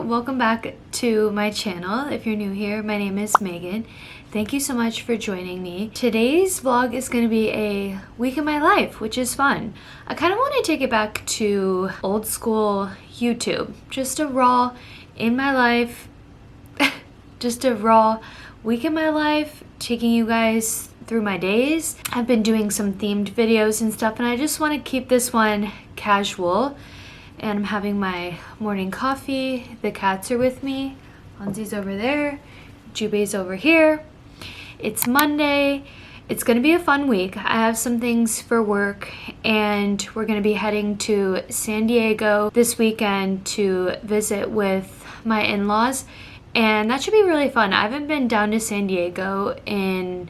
Welcome back to my channel. If you're new here, my name is Megan. Thank you so much for joining me. Today's vlog is going to be a week in my life, which is fun. I kind of want to take it back to old school YouTube. Just a raw in my life, just a raw week in my life, taking you guys through my days. I've been doing some themed videos and stuff, and I just want to keep this one casual. And I'm having my morning coffee. The cats are with me. Hansi's over there. Jubei's over here. It's Monday. It's gonna be a fun week. I have some things for work, and we're gonna be heading to San Diego this weekend to visit with my in-laws, and that should be really fun. I haven't been down to San Diego in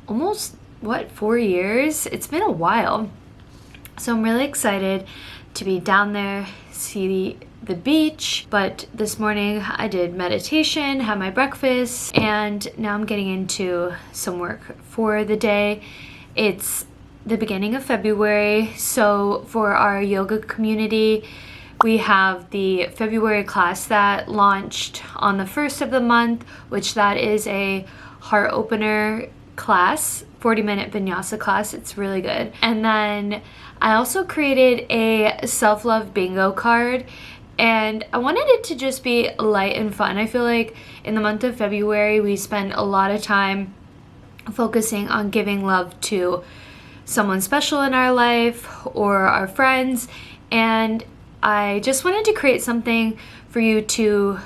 almost, 4 years? It's been a while. So I'm really excited to be down there, see the beach. But this morning I did meditation, had my breakfast, and now I'm getting into some work for the day. It's the beginning of February, so for our yoga community, we have the February class that launched on the 1st of the month, which that is a heart opener class, 40-minute vinyasa class. It's really good. And then I also created a self-love bingo card, and I wanted it to just be light and fun. I feel like in the month of February we spend a lot of time focusing on giving love to someone special in our life or our friends, and I just wanted to create something for you to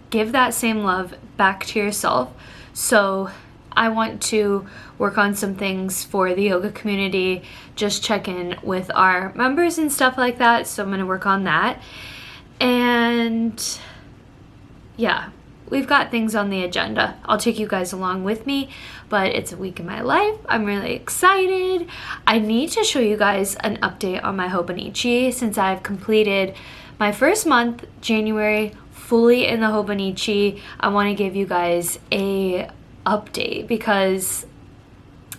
give that same love back to yourself. So I want to work on some things for the yoga community, just check in with our members and stuff like that. So I'm going to work on that. And yeah, we've got things on the agenda. I'll take you guys along with me, but it's a week in my life. I'm really excited. I need to show you guys an update on my Hobonichi since I've completed my first month, January, fully in the Hobonichi. I want to give you guys a update because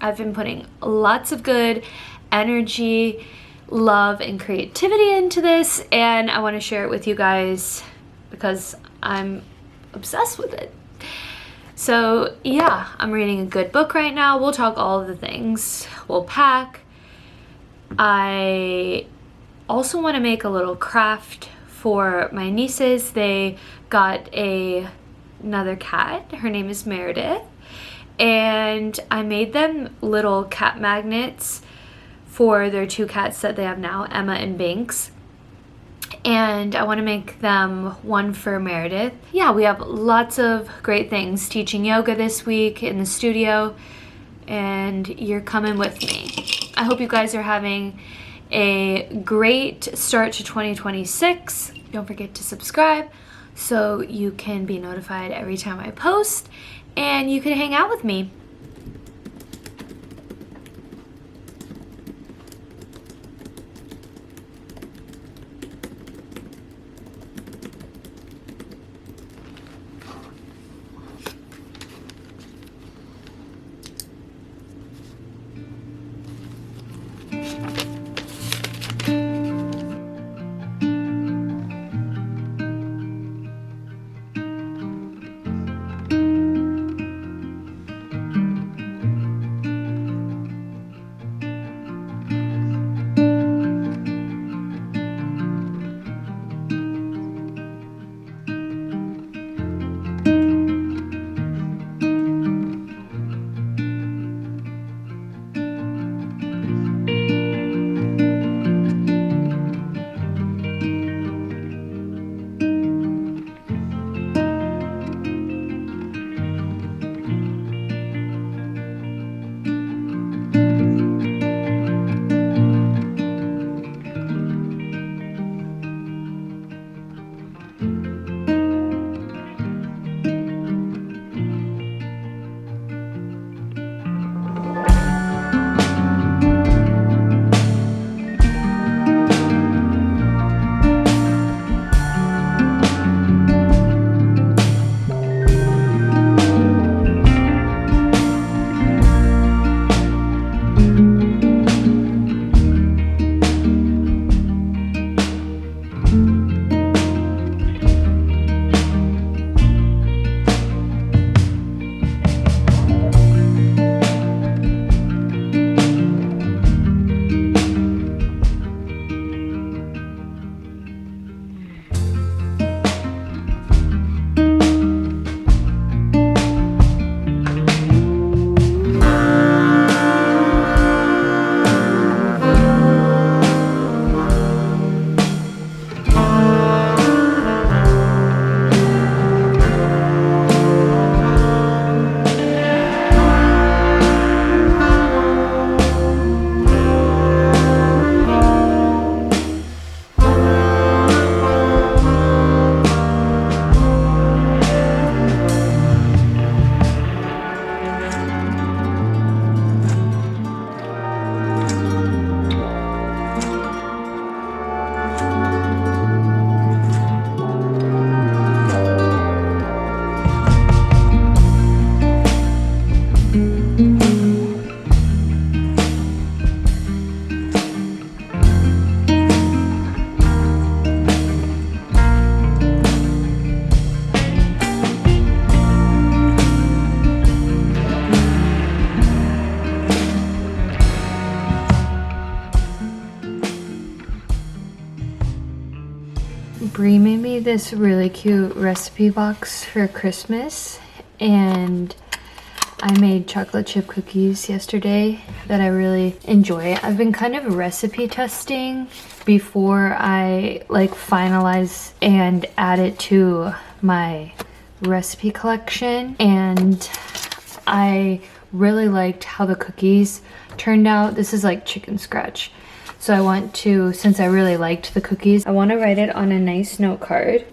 I've been putting lots of good energy, love, and creativity into this, and I want to share it with you guys because I'm obsessed with it. So yeah, I'm reading a good book right now. We'll talk all of the things. We'll pack. I also want to make a little craft for my nieces. They got another cat. Her name is Meredith. And I made them little cat magnets for their 2 cats that they have now, Emma and Binks. And I want to make them one for Meredith. Yeah, we have lots of great things. Teaching yoga this week in the studio, and you're coming with me. I hope you guys are having a great start to 2026. Don't forget to subscribe so you can be notified every time I post, and you can hang out with me. made me this really cute recipe box for Christmas, and I made chocolate chip cookies yesterday that I really enjoy. I've been kind of recipe testing before I like finalize and add it to my recipe collection, and I really liked how the cookies turned out. This is like chicken scratch. So I want to, since I really liked the cookies, I want to write it on a nice note card.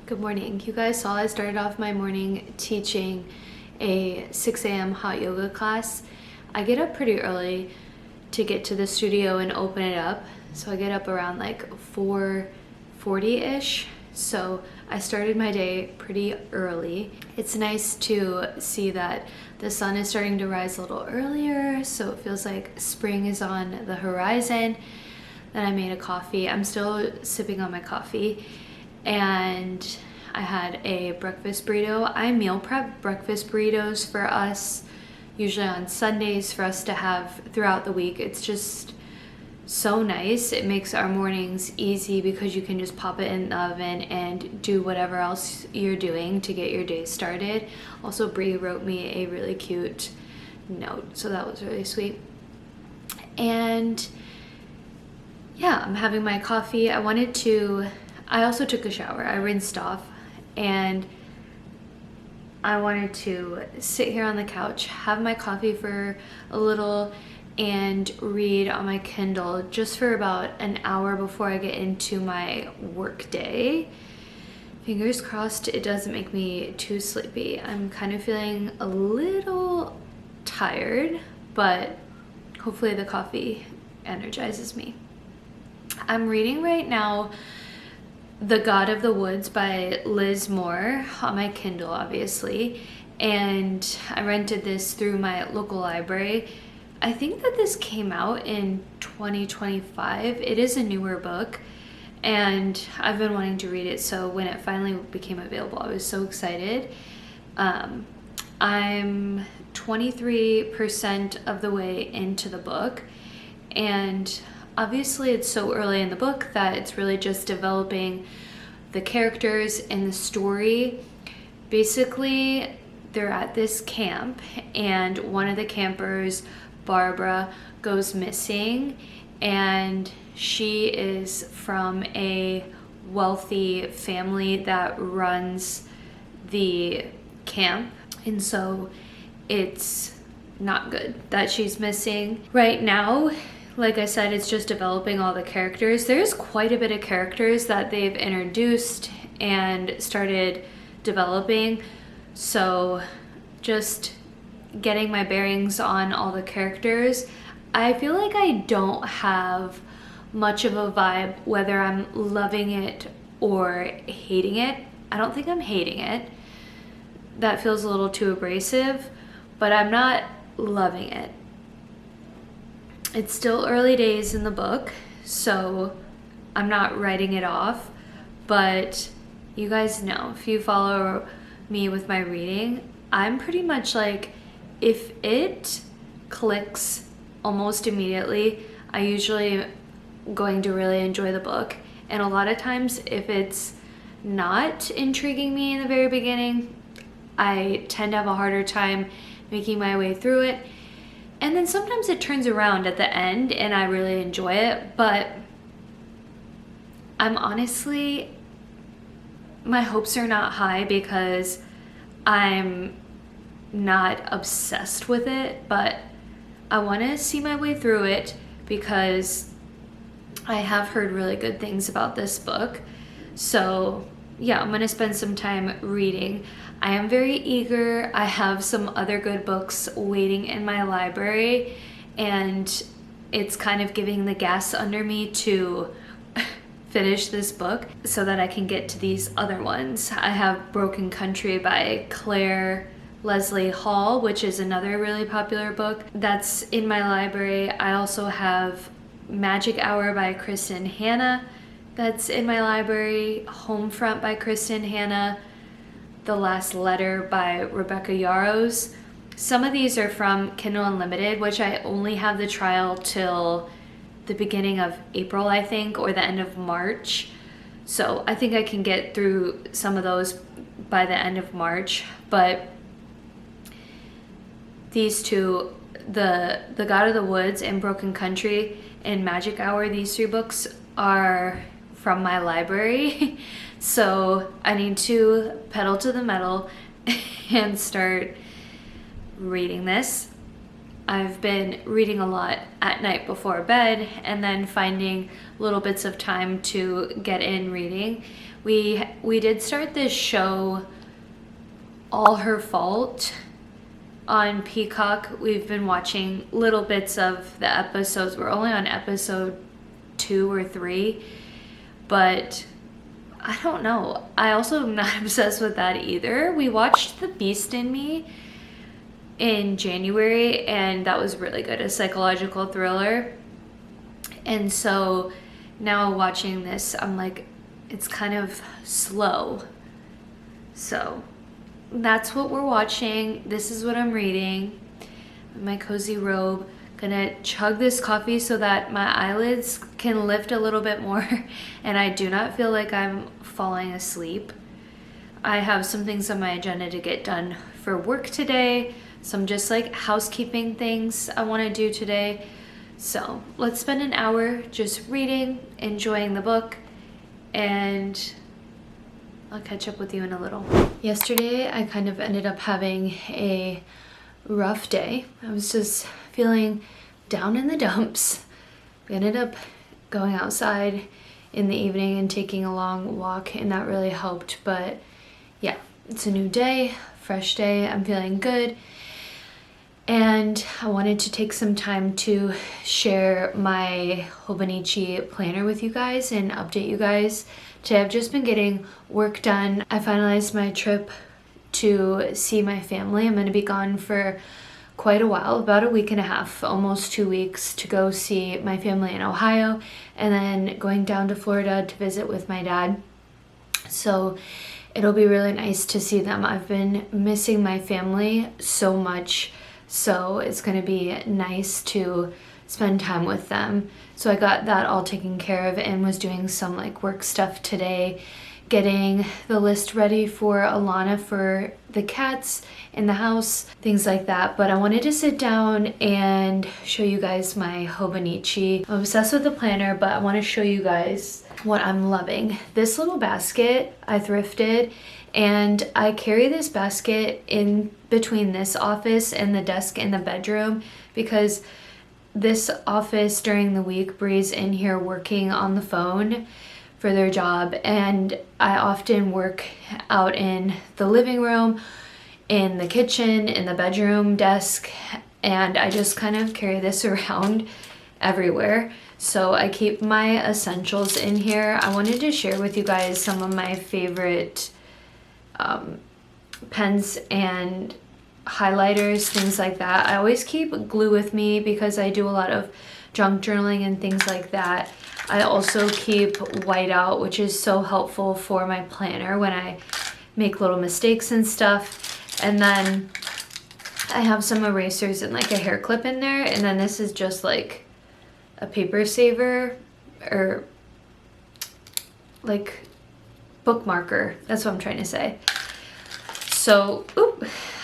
Good morning. You guys saw I started off my morning teaching a 6 a.m. hot yoga class. I get up pretty early to get to the studio and open it up. So I get up around like 4:40-ish. So I started my day pretty early. It's nice to see that the sun is starting to rise a little earlier, so it feels like spring is on the horizon. Then I made a coffee. I'm still sipping on my coffee. And I had a breakfast burrito. I meal prep breakfast burritos for us, usually on Sundays, for us to have throughout the week. It's just so nice. It makes our mornings easy because you can just pop it in the oven and do whatever else you're doing to get your day started. Also, Bree wrote me a really cute note, so that was really sweet. And yeah, I'm having my coffee. I also took a shower. I rinsed off, and I wanted to sit here on the couch, have my coffee for a little, and read on my Kindle just for about an hour before I get into my work day. Fingers crossed it doesn't make me too sleepy. I'm kind of feeling a little tired, but hopefully the coffee energizes me. I'm reading right now The God of the Woods by Liz Moore on my Kindle, obviously, and I rented this through my local library. I think that this came out in 2025. It is a newer book, and I've been wanting to read it, so when it finally became available, I was so excited. I'm 23% of the way into the book, and obviously it's so early in the book that it's really just developing the characters and the story. Basically, they're at this camp, and one of the campers, Barbara, goes missing, and she is from a wealthy family that runs the camp, and so it's not good that she's missing. Right now, like I said, it's just developing all the characters. There's quite a bit of characters that they've introduced and started developing, so just getting my bearings on all the characters. I feel like I don't have much of a vibe whether I'm loving it or hating it. I don't think I'm hating it. That feels a little too abrasive, but I'm not loving it. It's still early days in the book, so I'm not writing it off, but you guys know, if you follow me with my reading, I'm pretty much like, if it clicks almost immediately, I usually am going to really enjoy the book. And a lot of times, if it's not intriguing me in the very beginning, I tend to have a harder time making my way through it. And then sometimes it turns around at the end and I really enjoy it, but I'm honestly, my hopes are not high because I'm not obsessed with it, but I want to see my way through it because I have heard really good things about this book. So yeah, I'm going to spend some time reading. I am very eager. I have some other good books waiting in my library, and it's kind of giving the gas under me to finish this book so that I can get to these other ones. I have Broken Country by Claire Leslie Hall, which is another really popular book that's in my library. I also have Magic Hour by Kristen Hanna that's in my library, Homefront by Kristen Hanna, The Last Letter by Rebecca Yarros. Some of these are from Kindle Unlimited, which I only have the trial till the beginning of April, I think, or the end of March. So I think I can get through some of those by the end of March. But these two, the God of the Woods and Broken Country and Magic Hour, these three books are from my library. So I need to pedal to the metal and start reading this. I've been reading a lot at night before bed and then finding little bits of time to get in reading. We did start this show, All Her Fault, on Peacock. We've been watching little bits of the episodes. We're only on episode 2 or 3, but I don't know. I also am not obsessed with that either. We watched The Beast in Me in January, and that was really good, a psychological thriller. And so now watching this, I'm like, it's kind of slow. So that's what we're watching. This is what I'm reading. My cozy robe. Gonna chug this coffee so that my eyelids can lift a little bit more and I do not feel like I'm falling asleep. I have some things on my agenda to get done for work today. Some just like housekeeping things I want to do today. So let's spend an hour just reading, enjoying the book, and I'll catch up with you in a little. Yesterday, I kind of ended up having a rough day. I was just feeling down in the dumps. We ended up going outside in the evening and taking a long walk, and that really helped. But yeah, it's a new day, fresh day. I'm feeling good. and I wanted to take some time to share my Hobonichi planner with you guys and update you guys. Today I've just been getting work done. I finalized my trip to see my family. I'm going to be gone for quite a while, about a week and a half, almost 2 weeks, to go see my family in Ohio, and then going down to Florida to visit with my dad. So it'll be really nice to see them. I've been missing my family so much, so it's going to be nice to spend time with them. So I got that all taken care of and was doing some like work stuff today, getting the list ready for Alana for the cats in the house, things like that. But I wanted to sit down and show you guys my Hobonichi. I'm obsessed with the planner, but I want to show you guys what I'm loving. This little basket I thrifted, and I carry this basket in between this office and the desk in the bedroom because this office during the week, Bree's in here working on the phone for their job, and I often work out in the living room, in the kitchen, in the bedroom desk, and I just kind of carry this around everywhere. So I keep my essentials in here. I wanted to share with you guys some of my favorite pens and highlighters, things like that. I always keep glue with me because I do a lot of junk journaling and things like that. I also keep whiteout, which is so helpful for my planner when I make little mistakes and stuff. And then I have some erasers and like a hair clip in there. And then this is just like a paper saver or like bookmarker. That's what I'm trying to say. So,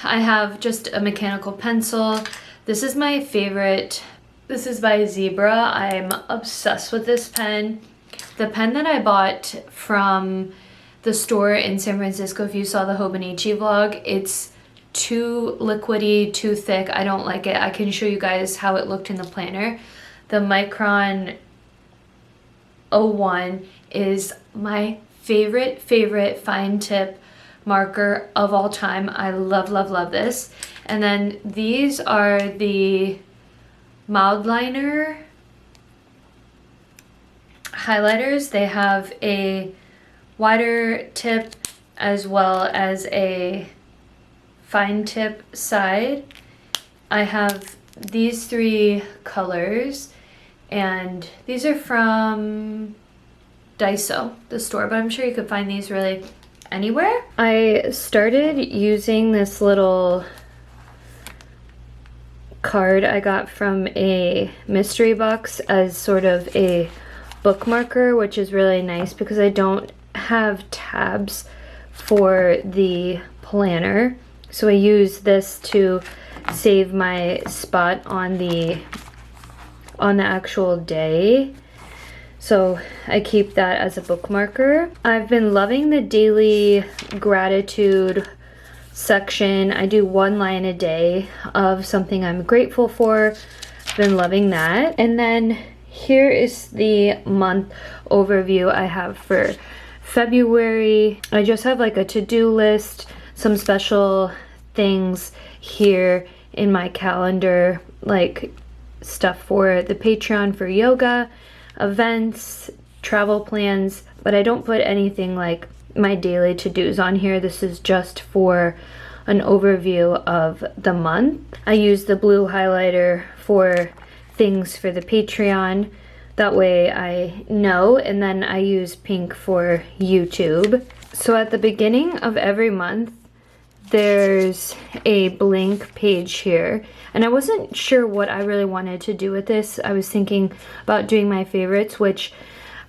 I have just a mechanical pencil. This is my favorite. This is by Zebra. I'm obsessed with this pen. The pen that I bought from the store in San Francisco, if you saw the Hobonichi vlog, it's too liquidy, too thick. I don't like it. I can show you guys how it looked in the planner. The Micron 01 is my favorite fine tip marker of all time. I love, love, love this. And then these are the Mildliner highlighters. They have a wider tip as well as a fine tip side. I have these 3 colors, and these are from Daiso, the store, but I'm sure you could find these really anywhere. I started using this little card I got from a mystery box as sort of a bookmarker, which is really nice because I don't have tabs for the planner. So I use this to save my spot on the actual day. So I keep that as a bookmarker. I've been loving the daily gratitude section. I do 1 line a day of something I'm grateful for. I've been loving that. And then here is the month overview I have for February. I just have like a to-do list, some special things here in my calendar, like stuff for the Patreon for yoga, events, travel plans, but I don't put anything like my daily to-dos on here. This is just for an overview of the month. I use the blue highlighter for things for the Patreon. That way I know, and then I use pink for YouTube. So at the beginning of every month, there's a blank page here, and I wasn't sure what I really wanted to do with this. I was thinking about doing my favorites, which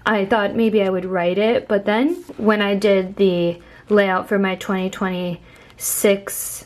I thought maybe I would write it, but then when I did the layout for my 2026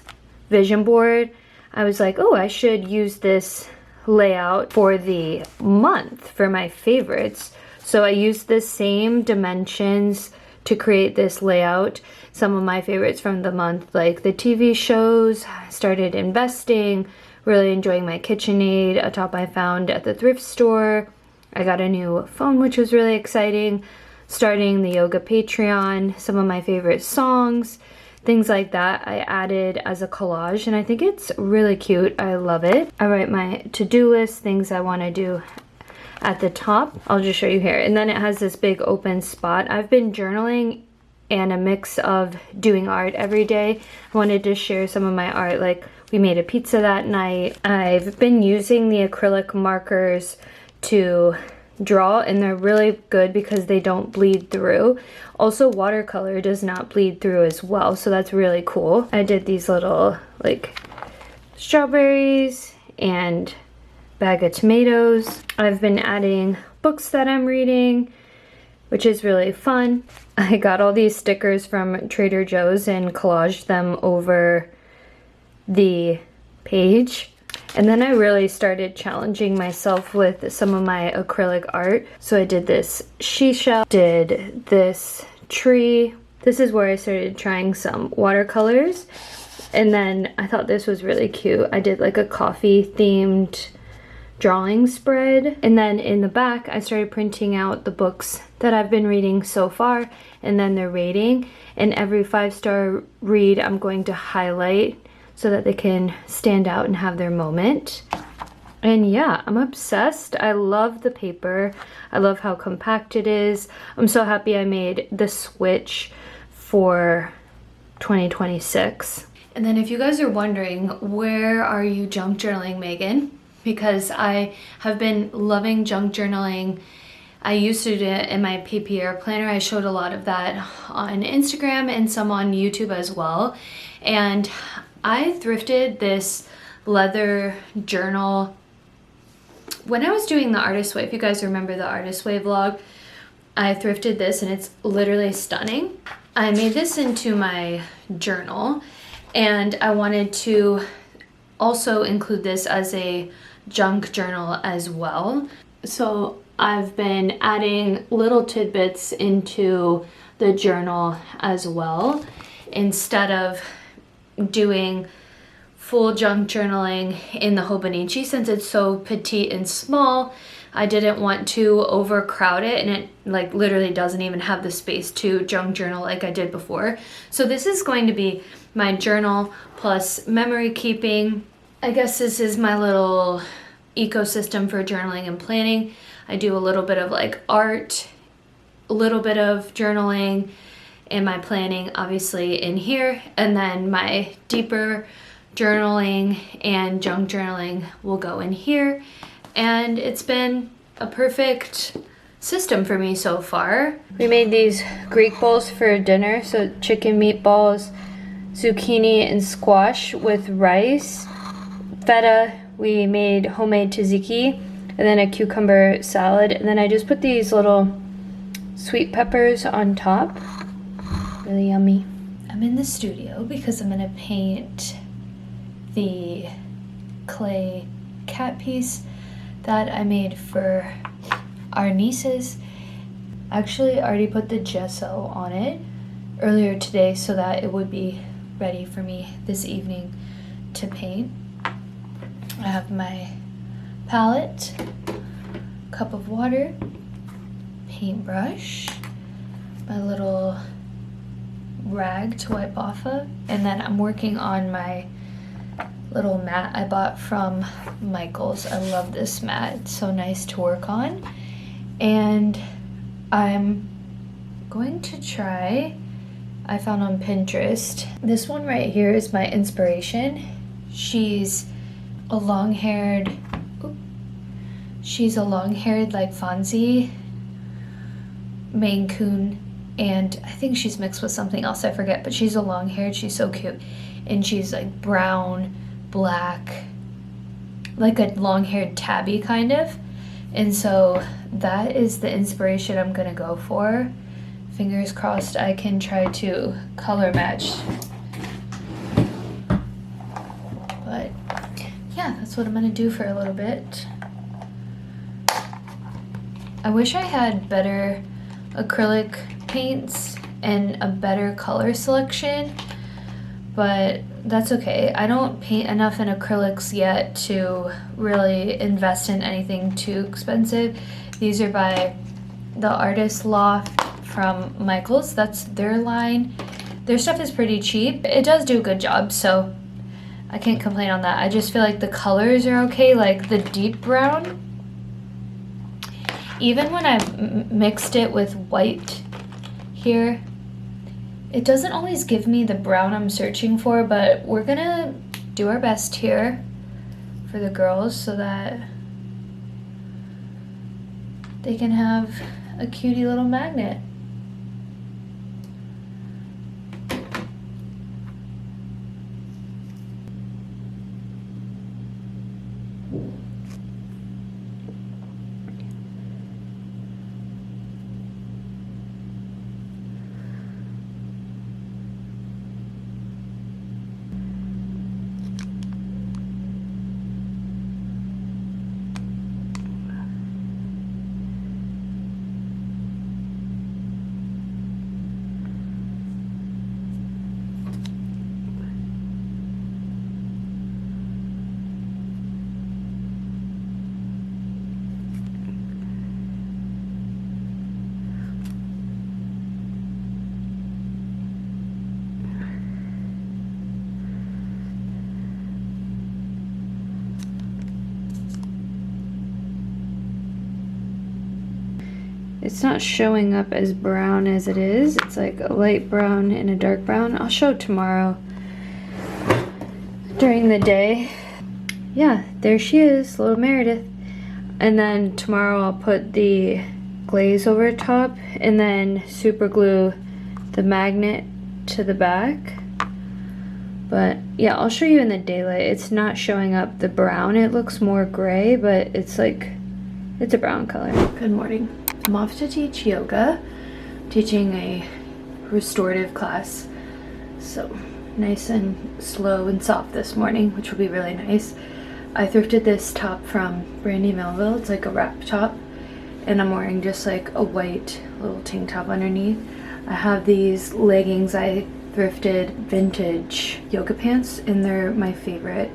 vision board, I was like, oh, I should use this layout for the month for my favorites. So I used the same dimensions to create this layout. Some of my favorites from the month, like the TV shows, started investing, really enjoying my KitchenAid, a top I found at the thrift store. I got a new phone, which was really exciting. Starting the yoga Patreon, some of my favorite songs, things like that I added as a collage, and I think it's really cute. I love it. I write my to-do list, things I want to do at the top. I'll just show you here. And then it has this big open spot. I've been journaling and a mix of doing art every day. I wanted to share some of my art, like we made a pizza that night. I've been using the acrylic markers to draw, and they're really good because they don't bleed through. Also, watercolor does not bleed through as well, so that's really cool. I did these little like strawberries and bag of tomatoes. I've been adding books that I'm reading, which is really fun. I got all these stickers from Trader Joe's and collaged them over the page. And then I really started challenging myself with some of my acrylic art. So I did this seashell, did this tree. This is where I started trying some watercolors. And then I thought this was really cute. I did like a coffee themed drawing spread. And then in the back, I started printing out the books that I've been reading so far and then their rating. And every 5-star read, I'm going to highlight so that they can stand out and have their moment. And yeah, I'm obsessed. I love the paper. I love how compact it is. I'm so happy I made the switch for 2026. And then if you guys are wondering, where are you junk journaling, Megan? Because I have been loving junk journaling. I used to do it in my PPR planner. I showed a lot of that on Instagram and some on YouTube as well. And I thrifted this leather journal when I was doing the Artist Way. If you guys remember the Artist Way vlog, I thrifted this and it's literally stunning. I made this into my journal, and I wanted to also include this as a junk journal as well. So I've been adding little tidbits into the journal as well, instead of doing full junk journaling in the Hobonichi. Since it's so petite and small, I didn't want to overcrowd it, and it like literally doesn't even have the space to junk journal like I did before. So this is going to be my journal plus memory keeping. I guess this is my little ecosystem for journaling and planning. I do a little bit of like art, a little bit of journaling, and my planning obviously in here, and then my deeper journaling and junk journaling will go in here. And it's been a perfect system for me so far. We made these Greek bowls for dinner, so chicken meatballs, zucchini and squash with rice, feta. We made homemade tzatziki, and then a cucumber salad, and then I just put these little sweet peppers on top. Really yummy. I'm in the studio because I'm gonna paint the clay cat piece that I made for our nieces. Actually, I already put the gesso on it earlier today so that it would be ready for me this evening to paint. I have my palette, cup of water, paintbrush, my little rag to wipe off of, and then I'm working on my little mat I bought from Michael's. I love this mat. It's so nice to work on. And I'm going to try, I found on Pinterest, this one right here is my inspiration. She's a long-haired like Fonzie Maine Coon, and I think she's mixed with something else, I forget, but she's a long-haired, she's so cute, and she's like brown, black, like a long-haired tabby kind of. And so that is the inspiration I'm gonna go for. Fingers crossed I can try to color match. But yeah, that's what I'm gonna do for a little bit. I wish I had better acrylic paints and a better color selection, but that's okay. I don't paint enough in acrylics yet to really invest in anything too expensive. These are by the Artist Loft from Michael's. That's their line. Their stuff is pretty cheap. It does do a good job, so I can't complain on that. I just feel like the colors are okay, like the deep brown. Even when I've mixed it with white here, it doesn't always give me the brown I'm searching for, but we're gonna do our best here for the girls so that they can have a cutie little magnet. It's not showing up as brown as it is. It's like a light brown and a dark brown. I'll show tomorrow during the day. Yeah, there she is, little Meredith. And then tomorrow I'll put the glaze over top and then super glue the magnet to the back. But yeah, I'll show you in the daylight. It's not showing up the brown. It looks more gray, but it's like, it's a brown color. Good morning. I'm off to teach yoga. I'm teaching a restorative class. So nice and slow and soft this morning, which will be really nice. I thrifted this top from Brandy Melville. It's like a wrap top. And I'm wearing just like a white little tank top underneath. I have these leggings I thrifted, vintage yoga pants, and they're my favorite.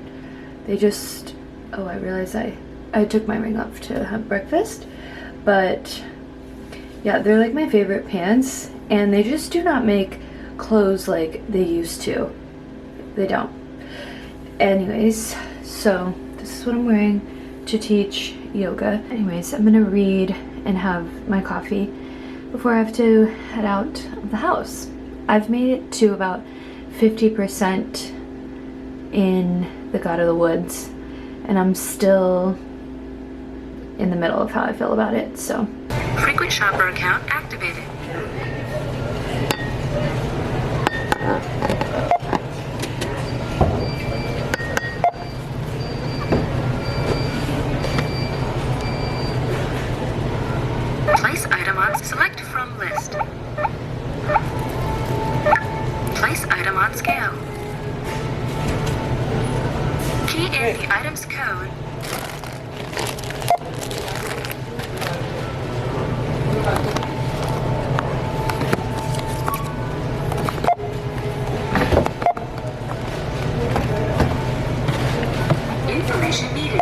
They just, oh, I realized I took my ring off to have breakfast. But yeah, they're like my favorite pants, and they just do not make clothes like they used to. They don't. Anyways, so this is what I'm wearing to teach yoga. Anyways, I'm gonna read and have my coffee before I have to head out of the house. I've made it to about 50% in the God of the Woods, and I'm still in the middle of how I feel about it, so. Frequent shopper account activated. Place item on select from list. Place item on scale. Key in the item's code. Information needed.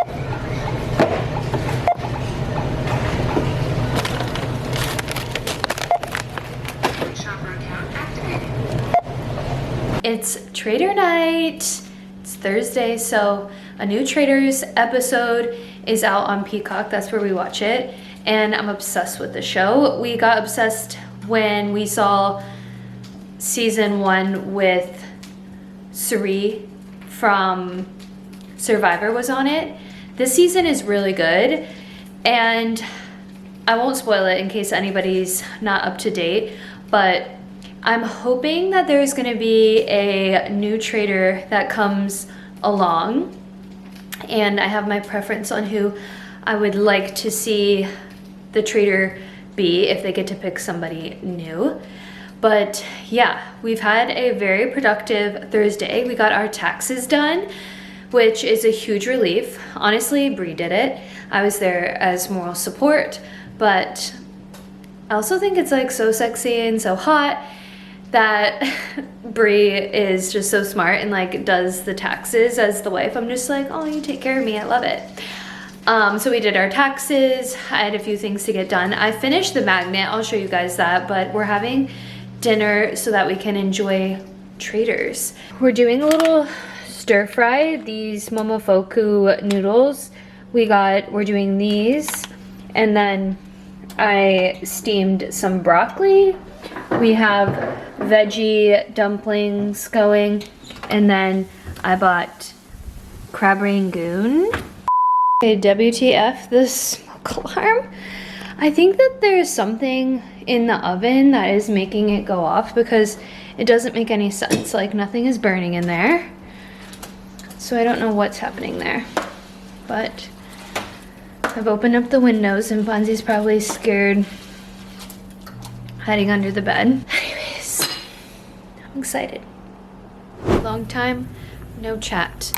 Shopper account activated. It's Trader night. It's Thursday, so a new Traitors episode is out on Peacock. That's where we watch it. And I'm obsessed with the show. We got obsessed when we saw season 1 with Suri from Survivor was on it. This season is really good, and I won't spoil it in case anybody's not up to date, but I'm hoping that there's gonna be a new traitor that comes along, and I have my preference on who I would like to see the traitor be if they get to pick somebody new. But yeah, we've had a very productive Thursday. We got our taxes done, which is a huge relief. Honestly, Bree did it. I was there as moral support, but I also think it's like so sexy and so hot that Bree is just so smart and like does the taxes as the wife. I'm just like, oh, you take care of me, I love it. So we did our taxes. I had a few things to get done. I finished the magnet, I'll show you guys that, but we're having dinner so that we can enjoy Traitors. We're doing a little stir fry, these momofuku noodles. We're doing these, and then I steamed some broccoli. We have veggie dumplings going, and then I bought crab rangoon. Okay, WTF, this smoke alarm. I think that there's something in the oven that is making it go off because it doesn't make any sense. Like, nothing is burning in there. So I don't know what's happening there. But I've opened up the windows and Fonzie's probably scared, hiding under the bed. Anyways, I'm excited. Long time, no chat.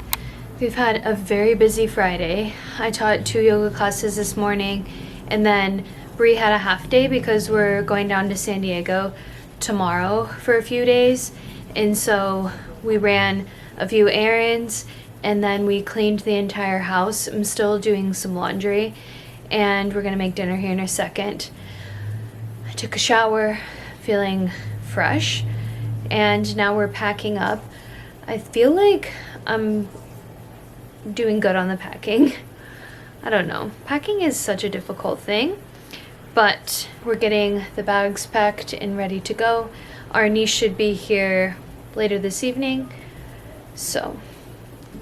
We've had a very busy Friday. I taught 2 yoga classes this morning, and then Bree had a half day because we're going down to San Diego tomorrow for a few days. And so we ran a few errands, and then we cleaned the entire house. I'm still doing some laundry, and we're gonna make dinner here in a second. I took a shower, feeling fresh, and now we're packing up. I feel like I'm doing good on the packing. I don't know. Packing is such a difficult thing, but we're getting the bags packed and ready to go. Our niece should be here later this evening. So,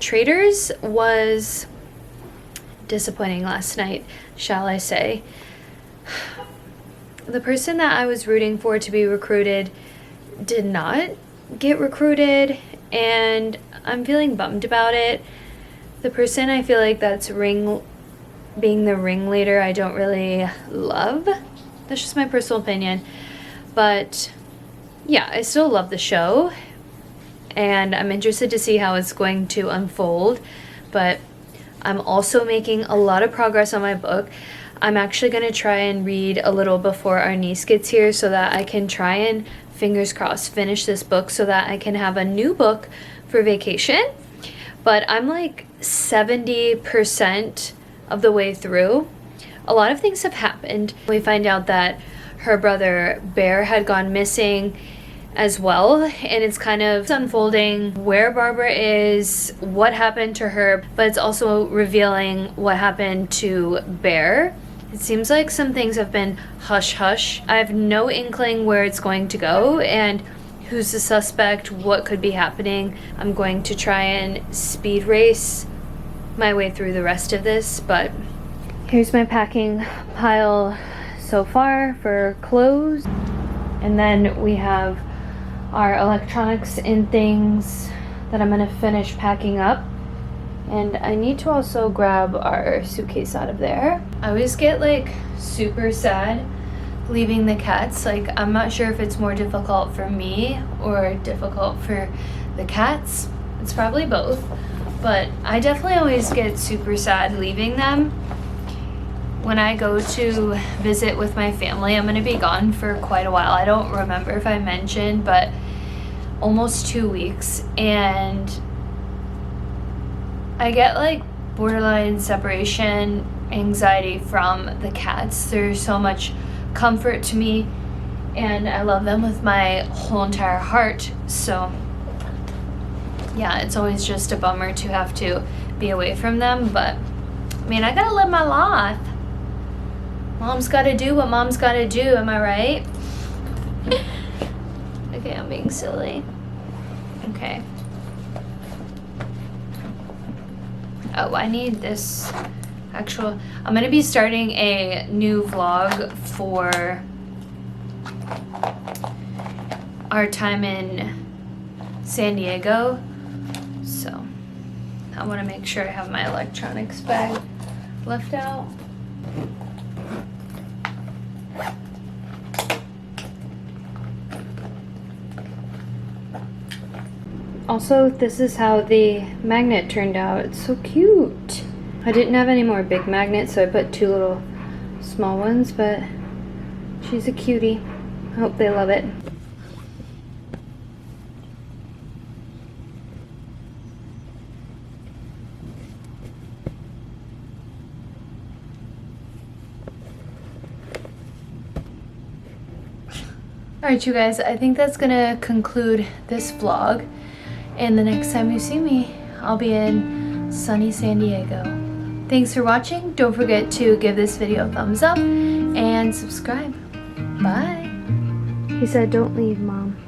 Traitors was disappointing last night, shall I say. The person that I was rooting for to be recruited did not get recruited, and I'm feeling bummed about it. The person I feel like that's being the ringleader, I don't really love. That's just my personal opinion. But yeah, I still love the show, and I'm interested to see how it's going to unfold. But I'm also making a lot of progress on my book. I'm actually going to try and read a little before our niece gets here so that I can try and, fingers crossed, finish this book so that I can have a new book for vacation. But I'm like 70% of the way through. A lot of things have happened. We find out that her brother Bear had gone missing as well, and it's kind of unfolding where Barbara is, what happened to her, but it's also revealing what happened to Bear. It seems like some things have been hush-hush. I have no inkling where it's going to go and who's the suspect, what could be happening. I'm going to try and speed race my way through the rest of this, but here's my packing pile so far for clothes. And then we have our electronics and things that I'm gonna finish packing up. And I need to also grab our suitcase out of there. I always get like super sad leaving the cats. Like, I'm not sure if it's more difficult for me or difficult for the cats. It's probably both, but I definitely always get super sad leaving them. When I go to visit with my family, I'm gonna be gone for quite a while. I don't remember if I mentioned, but almost 2 weeks, and I get like borderline separation anxiety from the cats. They're so much comfort to me, and I love them with my whole entire heart. So yeah, it's always just a bummer to have to be away from them, but I mean, I gotta live my life. Mom's gotta do what mom's gotta do, am I right? Okay, I'm being silly. Okay. Oh, I need this actual... I'm gonna be starting a new vlog for our time in San Diego. So, I wanna make sure I have my electronics bag left out. Also, this is how the magnet turned out. It's so cute. I didn't have any more big magnets, so I put 2 little small ones, but she's a cutie. I hope they love it. Alright, you guys, I think that's gonna conclude this vlog. And the next time you see me, I'll be in sunny San Diego. Thanks for watching. Don't forget to give this video a thumbs up and subscribe. Bye. He said, don't leave, Mom.